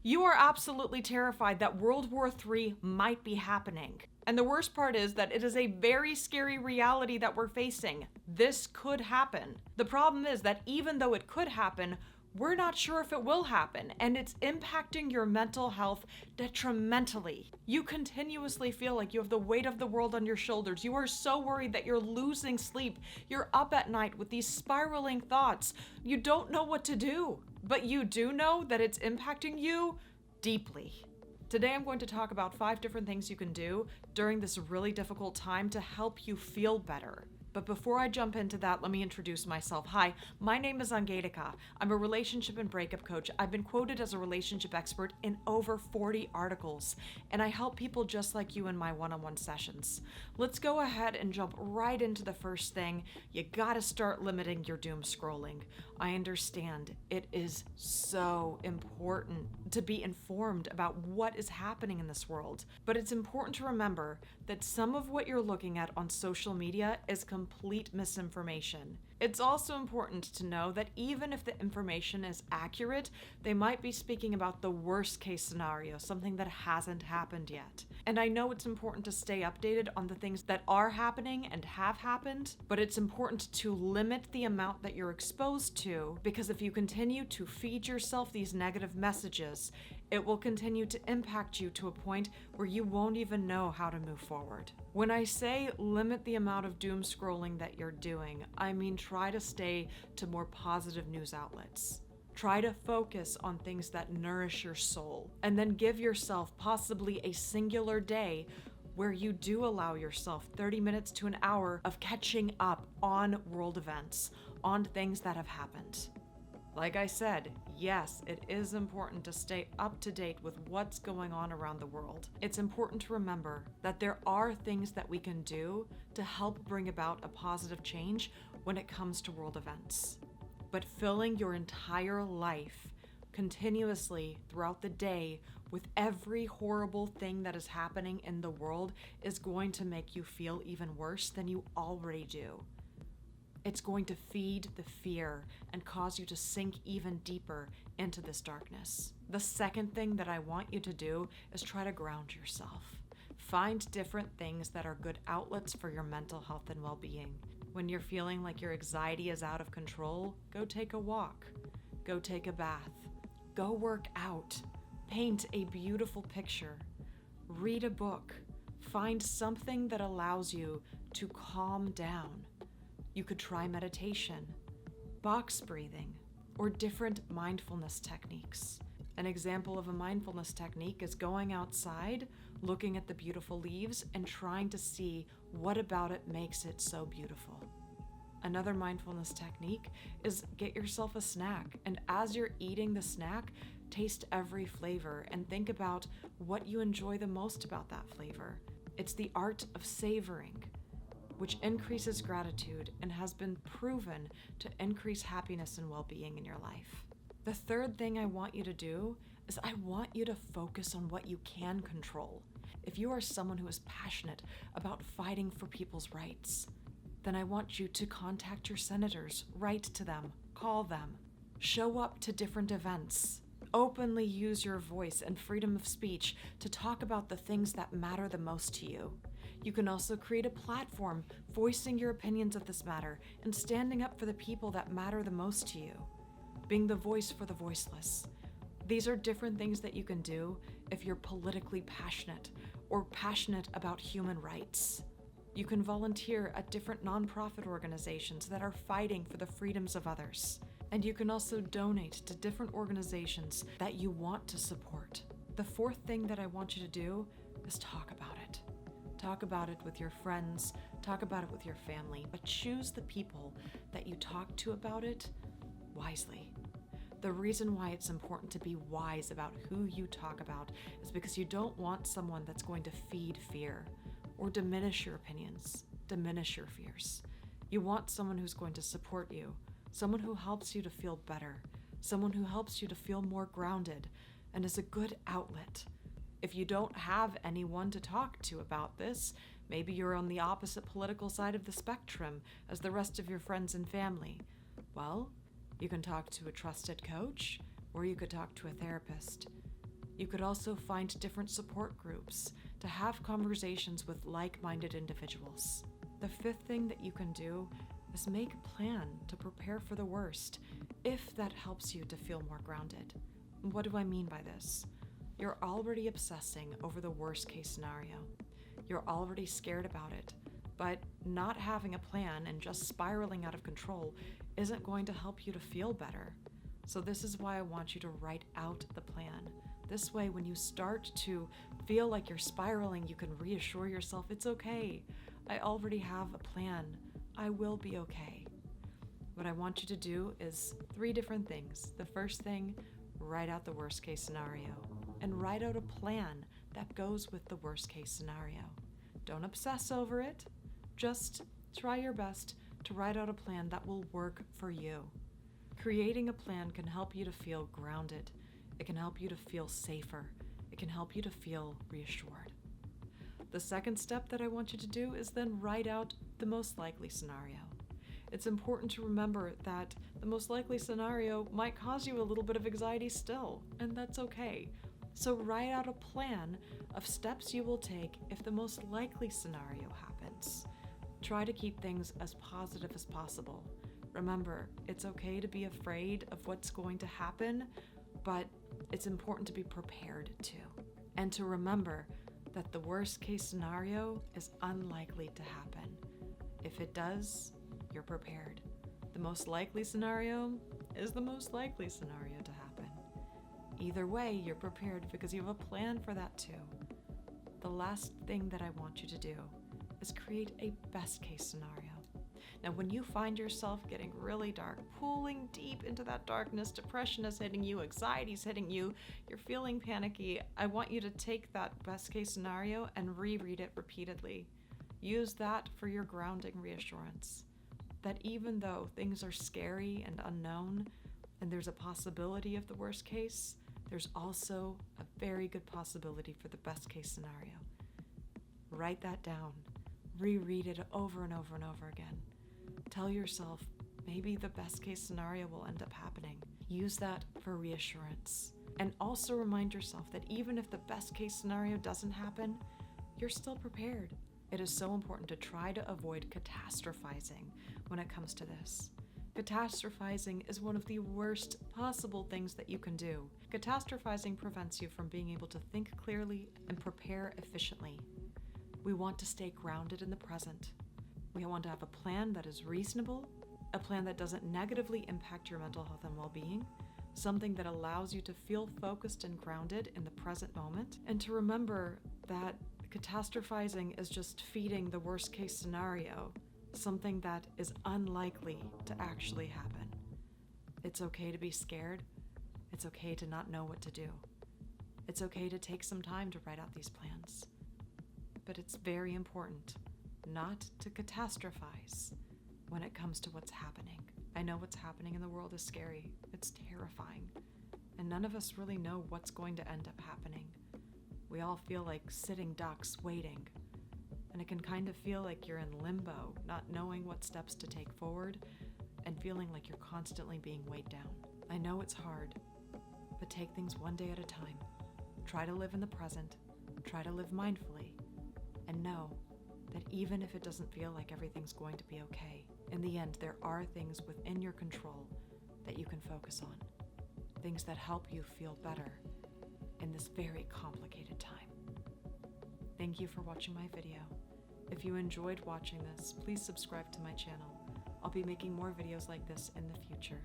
You are absolutely terrified that World War III might be happening. And the worst part is that it is a very scary reality that we're facing. This could happen. The problem is that even though it could happen, we're not sure if it will happen, and it's impacting your mental health detrimentally. You continuously feel like you have the weight of the world on your shoulders. You are so worried that you're losing sleep. You're up at night with these spiraling thoughts. You don't know what to do, but you do know that it's impacting you deeply. Today I'm going to talk about 5 different things you can do during this really difficult time to help you feel better. But before I jump into that, let me introduce myself. Hi, my name is Angelica. I'm a relationship and breakup coach. I've been quoted as a relationship expert in over 40 articles, and I help people just like you in my one-on-one sessions. Let's go ahead and jump right into the first thing. You gotta start limiting your doom scrolling. I understand it is so important to be informed about what is happening in this world, but it's important to remember that some of what you're looking at on social media is complete misinformation. It's also important to know that even if the information is accurate, they might be speaking about the worst case scenario, something that hasn't happened yet. And I know it's important to stay updated on the things that are happening and have happened, but it's important to limit the amount that you're exposed to, because if you continue to feed yourself these negative messages, it will continue to impact you to a point where you won't even know how to move forward. When I say limit the amount of doom scrolling that you're doing, I mean try to stay to more positive news outlets. Try to focus on things that nourish your soul, and then give yourself possibly a singular day where you do allow yourself 30 minutes to an hour of catching up on world events, on things that have happened. Like I said, yes, it is important to stay up to date with what's going on around the world. It's important to remember that there are things that we can do to help bring about a positive change when it comes to world events. But filling your entire life continuously throughout the day with every horrible thing that is happening in the world is going to make you feel even worse than you already do. It's going to feed the fear and cause you to sink even deeper into this darkness. The second thing that I want you to do is try to ground yourself. Find different things that are good outlets for your mental health and well-being. When you're feeling like your anxiety is out of control, go take a walk. Go take a bath. Go work out. Paint a beautiful picture. Read a book. Find something that allows you to calm down. You could try meditation, box breathing, or different mindfulness techniques. An example of a mindfulness technique is going outside, looking at the beautiful leaves, and trying to see what about it makes it so beautiful. Another mindfulness technique is get yourself a snack, and as you're eating the snack, taste every flavor and think about what you enjoy the most about that flavor. It's the art of savoring, which increases gratitude and has been proven to increase happiness and well-being in your life. The third thing I want you to do is I want you to focus on what you can control. If you are someone who is passionate about fighting for people's rights, then I want you to contact your senators, write to them, call them, show up to different events, openly use your voice and freedom of speech to talk about the things that matter the most to you. You can also create a platform voicing your opinions of this matter and standing up for the people that matter the most to you, being the voice for the voiceless. These are different things that you can do if you're politically passionate or passionate about human rights. You can volunteer at different nonprofit organizations that are fighting for the freedoms of others. And you can also donate to different organizations that you want to support. The fourth thing that I want you to do is talk about it. Talk about it with your friends, talk about it with your family, but choose the people that you talk to about it wisely. The reason why it's important to be wise about who you talk about is because you don't want someone that's going to feed fear or diminish your opinions, diminish your fears. You want someone who's going to support you, someone who helps you to feel better, someone who helps you to feel more grounded and is a good outlet. If you don't have anyone to talk to about this, maybe you're on the opposite political side of the spectrum as the rest of your friends and family. Well, you can talk to a trusted coach, or you could talk to a therapist. You could also find different support groups to have conversations with like-minded individuals. The fifth thing that you can do is make a plan to prepare for the worst, if that helps you to feel more grounded. What do I mean by this? You're already obsessing over the worst case scenario. You're already scared about it, but not having a plan and just spiraling out of control isn't going to help you to feel better. So this is why I want you to write out the plan. This way, when you start to feel like you're spiraling, you can reassure yourself, it's okay. I already have a plan. I will be okay. What I want you to do is 3 different things. The first thing, write out the worst case scenario and write out a plan that goes with the worst case scenario. Don't obsess over it. Just try your best to write out a plan that will work for you. Creating a plan can help you to feel grounded. It can help you to feel safer. It can help you to feel reassured. The second step that I want you to do is then write out the most likely scenario. It's important to remember that the most likely scenario might cause you a little bit of anxiety still, and that's okay. So write out a plan of steps you will take if the most likely scenario happens. Try to keep things as positive as possible. Remember, it's okay to be afraid of what's going to happen, but it's important to be prepared too. And to remember that the worst case scenario is unlikely to happen. If it does, you're prepared. The most likely scenario is the most likely scenario to happen. Either way, you're prepared because you have a plan for that too. The last thing that I want you to do is create a best case scenario. Now, when you find yourself getting really dark, pulling deep into that darkness, depression is hitting you, anxiety is hitting you, you're feeling panicky, I want you to take that best case scenario and reread it repeatedly. Use that for your grounding reassurance. That even though things are scary and unknown, and there's a possibility of the worst case, there's also a very good possibility for the best case scenario. Write that down. Reread it over and over and over again. Tell yourself, maybe the best case scenario will end up happening. Use that for reassurance. And also remind yourself that even if the best case scenario doesn't happen, you're still prepared. It is so important to try to avoid catastrophizing when it comes to this. Catastrophizing is one of the worst possible things that you can do. Catastrophizing prevents you from being able to think clearly and prepare efficiently. We want to stay grounded in the present. We want to have a plan that is reasonable, a plan that doesn't negatively impact your mental health and well-being, something that allows you to feel focused and grounded in the present moment, and to remember that catastrophizing is just feeding the worst case scenario, something that is unlikely to actually happen. It's okay to be scared. It's okay to not know what to do. It's okay to take some time to write out these plans. But it's very important not to catastrophize when it comes to what's happening. I know what's happening in the world is scary. It's terrifying. And none of us really know what's going to end up happening. We all feel like sitting ducks waiting. And it can kind of feel like you're in limbo, not knowing what steps to take forward and feeling like you're constantly being weighed down. I know it's hard, but take things one day at a time. Try to live in the present. Try to live mindfully. And know that even if it doesn't feel like everything's going to be okay, in the end, there are things within your control that you can focus on. Things that help you feel better in this very complicated time. Thank you for watching my video. If you enjoyed watching this, please subscribe to my channel. I'll be making more videos like this in the future.